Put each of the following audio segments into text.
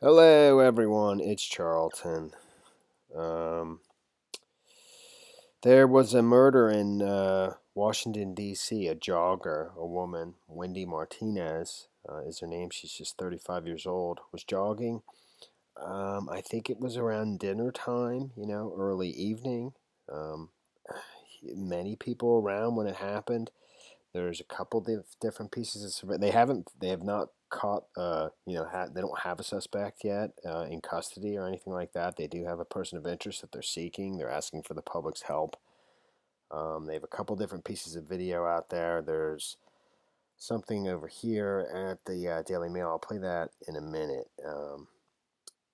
Hello, everyone. It's Charlton. Um, there was a murder in Washington, D.C. A jogger, a woman, Wendy Martinez is her name. She's just 35 years old. Was jogging. I think it was around dinner time, early evening. Um, Many people around when it happened. There's a couple different pieces of surveillance. They have not caught, they don't have a suspect yet in custody or anything like that. They do have a person of interest that they're seeking. They're asking for the public's help. They have a couple different pieces of video out there. There's something over here at the Daily Mail. I'll play that in a minute.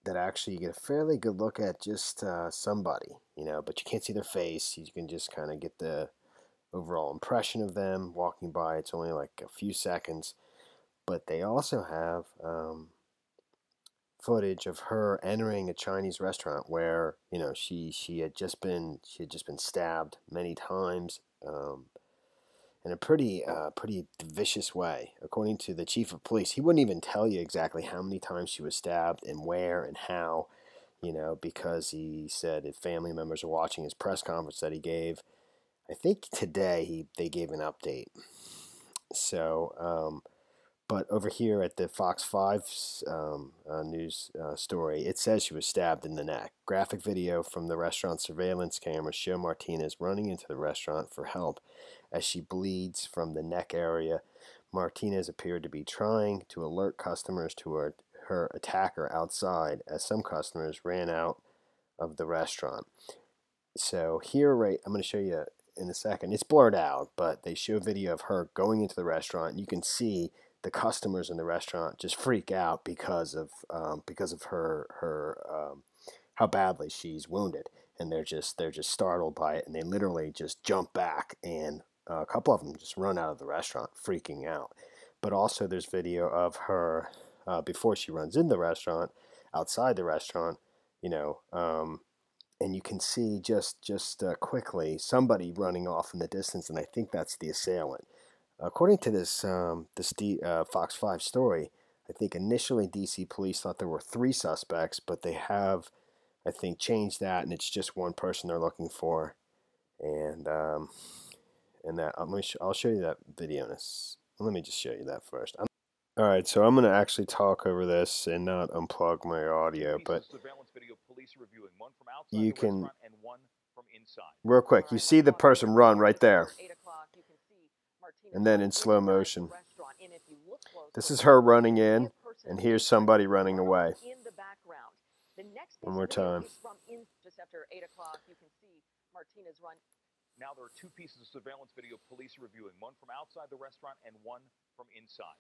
That actually you get a fairly good look at just somebody, but you can't see their face. You can just kind of get the overall impression of them walking by. It's only like a few seconds, but they also have footage of her entering a Chinese restaurant where she had just been stabbed many times in a pretty vicious way. According to the chief of police, he wouldn't even tell you exactly how many times she was stabbed and where and how, because he said if family members are watching his press conference that he gave, I think today they gave an update. So, but over here at the Fox 5 news story, it says she was stabbed in the neck. Graphic video from the restaurant surveillance cameras show Martinez running into the restaurant for help as she bleeds from the neck area. Martinez appeared to be trying to alert customers to her attacker outside as some customers ran out of the restaurant. So here, I'm going to show you in a second. It's blurred out, but they show video of her going into the restaurant. You can see the customers in the restaurant just freak out because of her how badly she's wounded, and they're just startled by it, and they literally just jump back, and a couple of them just run out of the restaurant freaking out. But also there's video of her before she runs in the restaurant, outside the restaurant, and you can see just quickly somebody running off in the distance, and I think that's the assailant. According to this Fox 5 story, I think initially DC police thought there were 3 suspects, but they have, I think, changed that, and it's just one person they're looking for. And that I'll show you that video. Let me just show you that first. All right, so I'm going to actually talk over this and not unplug my audio, but you can, real quick, you see the person run right there, and then in slow motion. This is her running in, and here's somebody running away. One more time. Just after 8 o'clock, you can see Martinez run. Now there are 2 pieces of surveillance video police are reviewing, one from outside the restaurant and one from inside.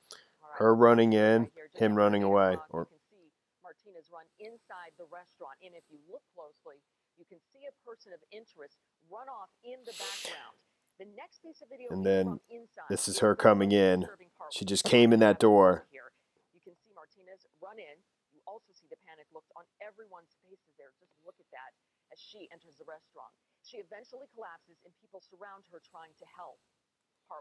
Her running in, him running away. You can see Martinez run inside the restaurant, and if you look closely, you can see a person of interest run off in the background. The next piece of video and then from inside. This is her coming in. She just came in that door. You can see Martinez run in. You also see the panic looks on everyone's faces there. Just look at that as she enters the restaurant. She eventually collapses and people surround her trying to help,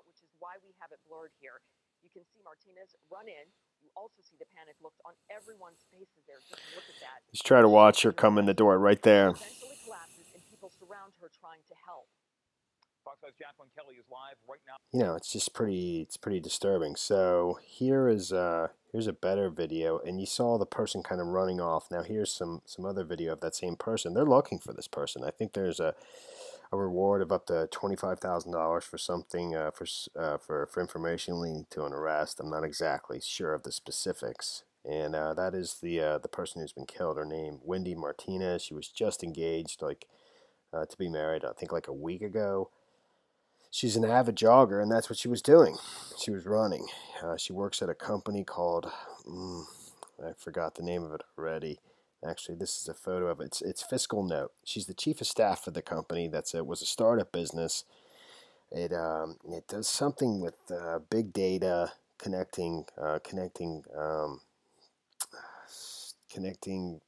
which is why we have it blurred here. You can see Martinez run in. You also see the panic looks on everyone's faces there. Just look at that. Just try to watch her come in the door right there. She eventually collapses and people surround her trying to help. It's just pretty disturbing. So here's a better video, and you saw the person kind of running off. Now here's some other video of that same person. They're looking for this person. I think there's a reward of up to $25,000 for something for information leading to an arrest. I'm not exactly sure of the specifics. And that is the person who's been killed. Her name, Wendy Martinez. She was just engaged, to be married, I think like a week ago. She's an avid jogger, and that's what she was doing. She was running. She works at a company called, I forgot the name of it already. Actually, this is a photo of it. It's Fiscal Note. She's the chief of staff for the company. Was a startup business. It does something with big data, connecting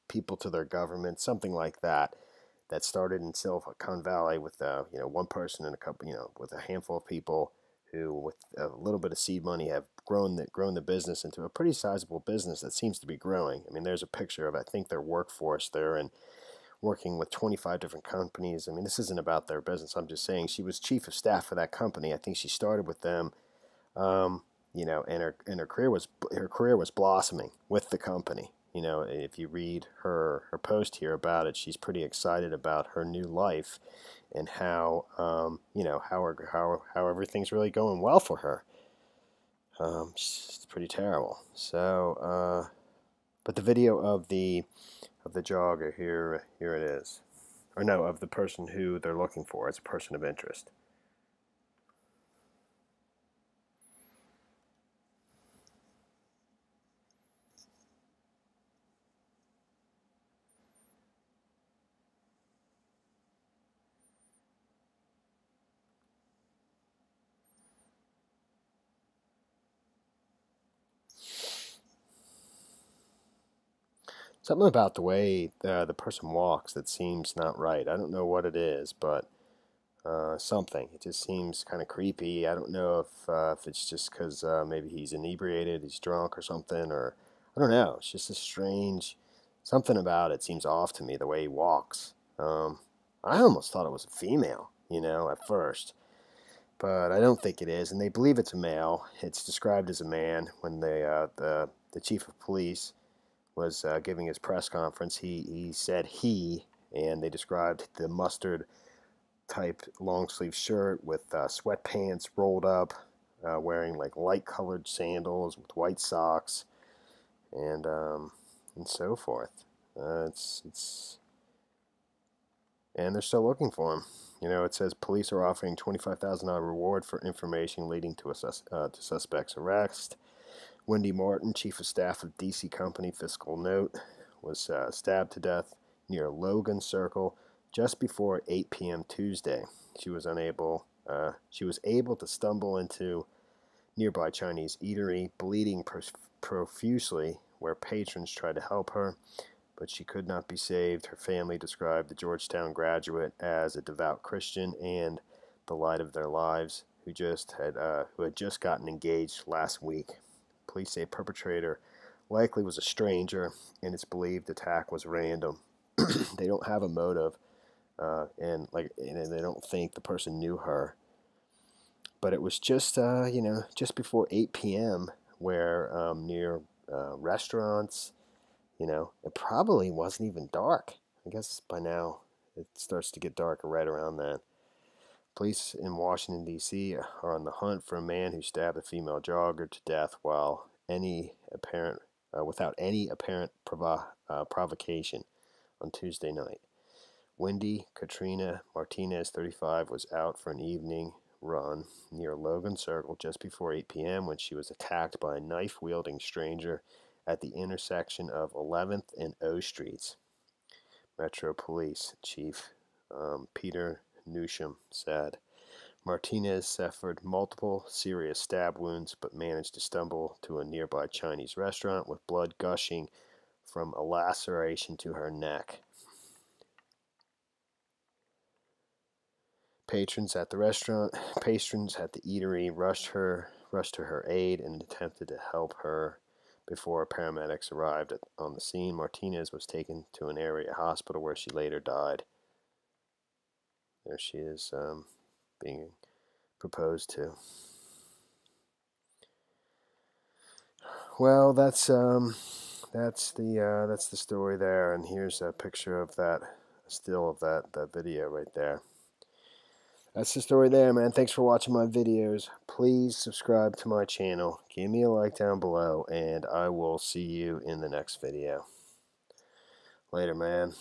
people to their government, something like that. That started in Silicon Valley with one person in a company, with a handful of people who, with a little bit of seed money, have grown the business into a pretty sizable business that seems to be growing. I mean, there's a picture of, I think, their workforce there, and working with 25 different companies. I mean, this isn't about their business. I'm just saying she was chief of staff for that company. I think she started with them, um, and her career was blossoming with the company. If you read her post here about it, she's pretty excited about her new life and how how everything's really going well for her. It's pretty terrible. So, but the video of the jogger here it is, or no, of the person who they're looking for as a person of interest. Something about the way the person walks that seems not right. I don't know what it is, but something. It just seems kind of creepy. I don't know if it's just because maybe he's inebriated, he's drunk or something, or I don't know. It's just a strange something about it seems off to me the way he walks. I almost thought it was a female, at first, but I don't think it is, and they believe it's a male. It's described as a man when the chief of police was giving his press conference. He said he, and they described the mustard type long sleeve shirt with sweatpants rolled up, wearing like light colored sandals with white socks, and so forth. It's and they're still looking for him. It says police are offering $25,000 reward for information leading to to suspect's arrest. Wendy Martin, chief of staff of DC company Fiscal Note, was stabbed to death near Logan Circle just before 8 p.m. Tuesday. She was able to stumble into nearby Chinese eatery, bleeding profusely, where patrons tried to help her, but she could not be saved. Her family described the Georgetown graduate as a devout Christian and the light of their lives, who had just gotten engaged last week. Police say perpetrator likely was a stranger, and it's believed the attack was random. They don't have a motive, and they don't think the person knew her. But it was just just before 8 p.m. where near restaurants. It probably wasn't even dark. I guess by now it starts to get darker right around then. Police in Washington, D.C. are on the hunt for a man who stabbed a female jogger to death without any apparent provocation on Tuesday night. Wendy Katrina Martinez, 35, was out for an evening run near Logan Circle just before 8 p.m. when she was attacked by a knife-wielding stranger at the intersection of 11th and O Streets. Metro Police Chief Peter Newsham said. Martinez suffered multiple serious stab wounds but managed to stumble to a nearby Chinese restaurant with blood gushing from a laceration to her neck. Patrons at the eatery rushed to her aid and attempted to help her before paramedics arrived on the scene. Martinez was taken to an area hospital where she later died. There she is, being proposed to. Well, that's the story there, and here's a picture of that, still of that video right there. That's the story there, man. Thanks for watching my videos. Please subscribe to my channel. Give me a like down below, and I will see you in the next video. Later, man.